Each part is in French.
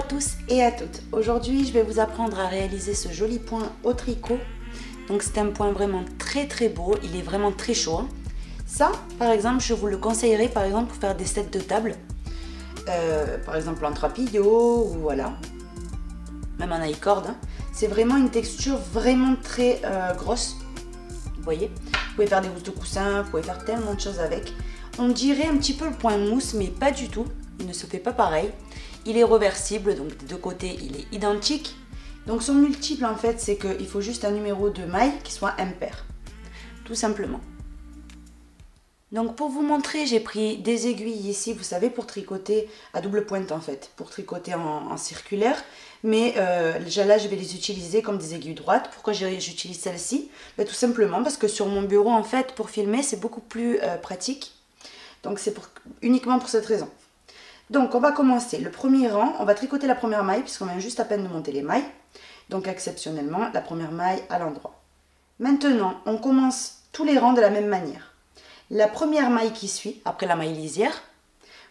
tous et à toutes. Aujourd'hui, je vais vous apprendre à réaliser ce joli point au tricot. Donc c'est un point vraiment très beau, il est vraiment très chaud. Hein. Ça, par exemple, je vous le conseillerais par exemple pour faire des sets de table. Par exemple en trapillo ou voilà. Même en high-cord. Hein. C'est vraiment une texture vraiment très grosse. Vous voyez, vous pouvez faire des housses de coussin, vous pouvez faire tellement de choses avec. On dirait un petit peu le point mousse, mais pas du tout. Il ne se fait pas pareil. Il est reversible, donc des deux côtés, il est identique. Donc son multiple, en fait, c'est qu'il faut juste un numéro de maille qui soit impair. Tout simplement. Donc pour vous montrer, j'ai pris des aiguilles ici, vous savez, pour tricoter à double pointe en fait. Pour tricoter en circulaire. Mais là, je vais les utiliser comme des aiguilles droites. Pourquoi j'utilise celle-ci? Tout simplement parce que sur mon bureau, en fait, pour filmer, c'est beaucoup plus pratique. Donc c'est uniquement pour cette raison. Donc on va commencer le premier rang, on va tricoter la première maille puisqu'on vient juste à peine de monter les mailles. Donc exceptionnellement la première maille à l'endroit. Maintenant on commence tous les rangs de la même manière. La première maille qui suit, après la maille lisière,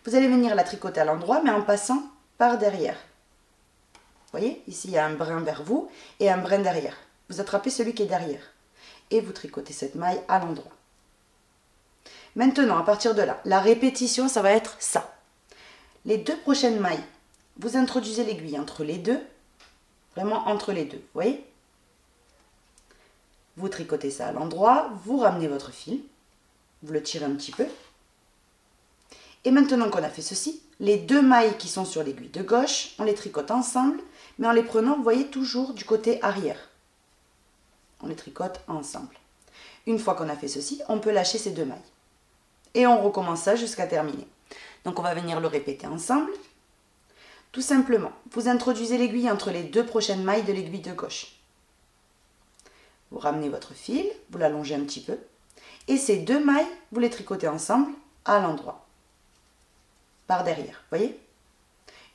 vous allez venir la tricoter à l'endroit mais en passant par derrière. Vous voyez, ici il y a un brin vers vous et un brin derrière. Vous attrapez celui qui est derrière et vous tricotez cette maille à l'endroit. Maintenant à partir de là, la répétition ça va être ça. Les deux prochaines mailles, vous introduisez l'aiguille entre les deux, vraiment entre les deux, vous voyez? Vous tricotez ça à l'endroit, vous ramenez votre fil, vous le tirez un petit peu. Et maintenant qu'on a fait ceci, les deux mailles qui sont sur l'aiguille de gauche, on les tricote ensemble, mais en les prenant, vous voyez, toujours du côté arrière. On les tricote ensemble. Une fois qu'on a fait ceci, on peut lâcher ces deux mailles. Et on recommence ça jusqu'à terminer. Donc on va venir le répéter ensemble. Tout simplement, vous introduisez l'aiguille entre les deux prochaines mailles de l'aiguille de gauche. Vous ramenez votre fil, vous l'allongez un petit peu. Et ces deux mailles, vous les tricotez ensemble à l'endroit. Par derrière, vous voyez?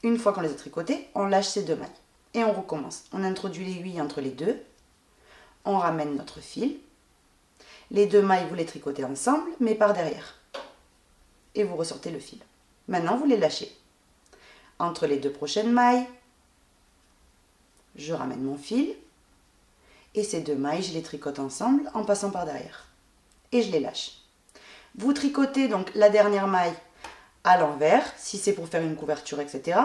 Une fois qu'on les a tricotées, on lâche ces deux mailles. Et on recommence. On introduit l'aiguille entre les deux. On ramène notre fil. Les deux mailles, vous les tricotez ensemble, mais par derrière. Et vous ressortez le fil. Maintenant, vous les lâchez. Entre les deux prochaines mailles, je ramène mon fil. Et ces deux mailles, je les tricote ensemble en passant par derrière. Et je les lâche. Vous tricotez donc la dernière maille à l'envers, si c'est pour faire une couverture, etc.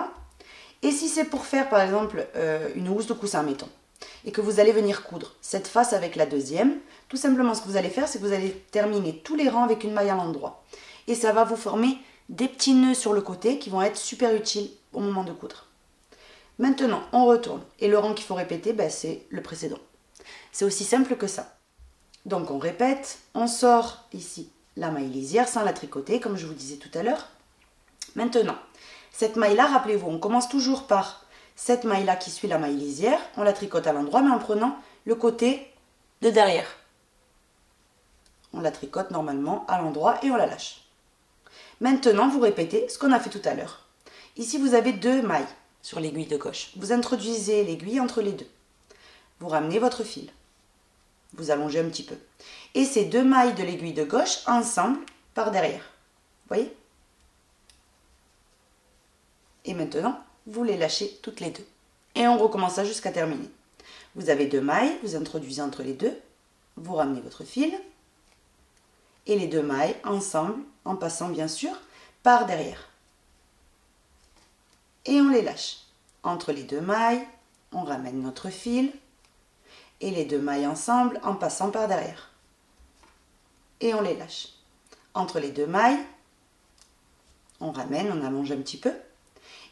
Et si c'est pour faire, par exemple, une housse de coussin, mettons, et que vous allez venir coudre cette face avec la deuxième, tout simplement, ce que vous allez faire, c'est que vous allez terminer tous les rangs avec une maille à l'endroit. Et ça va vous former des petits nœuds sur le côté qui vont être super utiles au moment de coudre. Maintenant, on retourne. Et le rang qu'il faut répéter, c'est le précédent. C'est aussi simple que ça. Donc, on répète. On sort ici la maille lisière sans la tricoter, comme je vous disais tout à l'heure. Maintenant, cette maille-là, rappelez-vous, on commence toujours par cette maille-là qui suit la maille lisière. On la tricote à l'endroit, mais en prenant le côté de derrière. On la tricote normalement à l'endroit et on la lâche. Maintenant, vous répétez ce qu'on a fait tout à l'heure. Ici, vous avez deux mailles sur l'aiguille de gauche. Vous introduisez l'aiguille entre les deux. Vous ramenez votre fil. Vous allongez un petit peu. Et ces deux mailles de l'aiguille de gauche ensemble par derrière. Vous voyez? Et maintenant, vous les lâchez toutes les deux. Et on recommence ça jusqu'à terminer. Vous avez deux mailles, vous introduisez entre les deux. Vous ramenez votre fil. Et les deux mailles ensemble, en passant bien sûr par derrière. Et on les lâche. Entre les deux mailles, on ramène notre fil. Et les deux mailles ensemble, en passant par derrière. Et on les lâche. Entre les deux mailles, on ramène, on allonge un petit peu.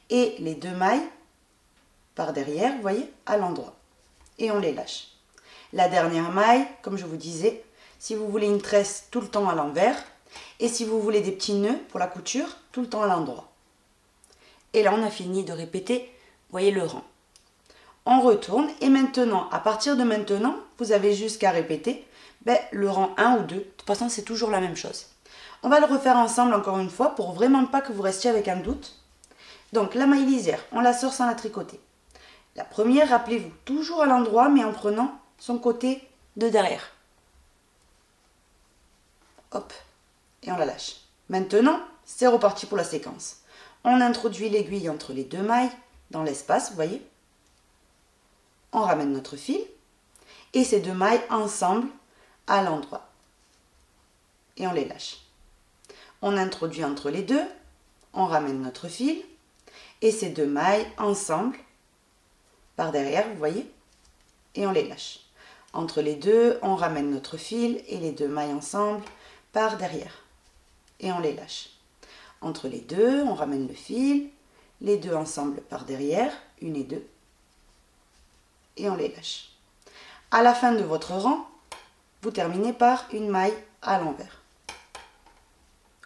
Et les deux mailles par derrière, vous voyez, à l'endroit. Et on les lâche. La dernière maille, comme je vous disais, si vous voulez une tresse, tout le temps à l'envers. Et si vous voulez des petits nœuds pour la couture, tout le temps à l'endroit. Et là, on a fini de répéter, vous voyez, le rang. On retourne et maintenant, à partir de maintenant, vous avez juste qu'à répéter le rang 1 ou 2. De toute façon, c'est toujours la même chose. On va le refaire ensemble encore une fois pour vraiment pas que vous restiez avec un doute. Donc, la maille lisière, on la sort sans la tricoter. La première, rappelez-vous, toujours à l'endroit, mais en prenant son côté de derrière. Hop, et on la lâche. Maintenant, c'est reparti pour la séquence. On introduit l'aiguille entre les deux mailles, dans l'espace, vous voyez. On ramène notre fil et ces 2 mailles ensemble à l'endroit. Et on les lâche. On introduit entre les deux, on ramène notre fil et ces 2 mailles ensemble par derrière, vous voyez, et on les lâche. Entre les deux, on ramène notre fil et les 2 mailles ensemble par derrière et on les lâche. Entre les deux, on ramène le fil, les 2 ensemble par derrière, 1 et 2, et on les lâche. À la fin de votre rang, vous terminez par une maille à l'envers.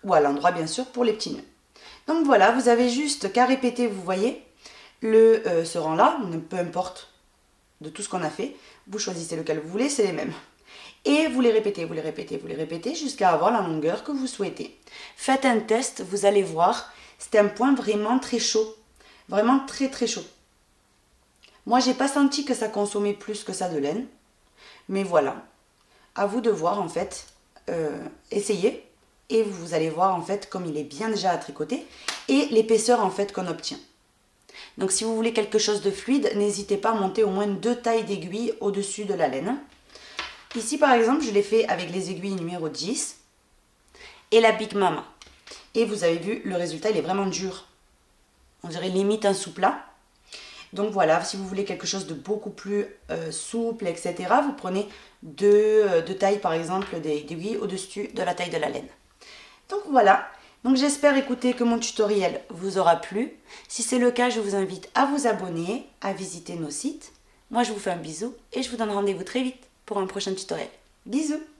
Ou à l'endroit bien sûr pour les petits nœuds. Donc voilà, vous avez juste qu'à répéter, vous voyez, ce rang-là, peu importe de tout ce qu'on a fait, vous choisissez lequel vous voulez, c'est les mêmes. Et vous les répétez, vous les répétez, vous les répétez jusqu'à avoir la longueur que vous souhaitez. Faites un test, vous allez voir, c'est un point vraiment très chaud. Vraiment très très chaud. Moi, j'ai pas senti que ça consommait plus que ça de laine. Mais voilà, à vous de voir en fait, essayez. Et vous allez voir en fait comme il est bien déjà à tricoter et l'épaisseur en fait qu'on obtient. Donc si vous voulez quelque chose de fluide, n'hésitez pas à monter au moins 2 tailles d'aiguilles au-dessus de la laine. Ici par exemple, je l'ai fait avec les aiguilles numéro 10 et la Big Mama. Et vous avez vu, le résultat il est vraiment dur. On dirait limite un sous-plat. Donc voilà, si vous voulez quelque chose de beaucoup plus souple, etc., vous prenez 2 tailles par exemple d'aiguilles au-dessus de la taille de la laine. Donc voilà, donc j'espère écouter que mon tutoriel vous aura plu. Si c'est le cas, je vous invite à vous abonner, à visiter nos sites. Moi je vous fais un bisou et je vous donne rendez-vous très vite pour un prochain tutoriel. Bisous!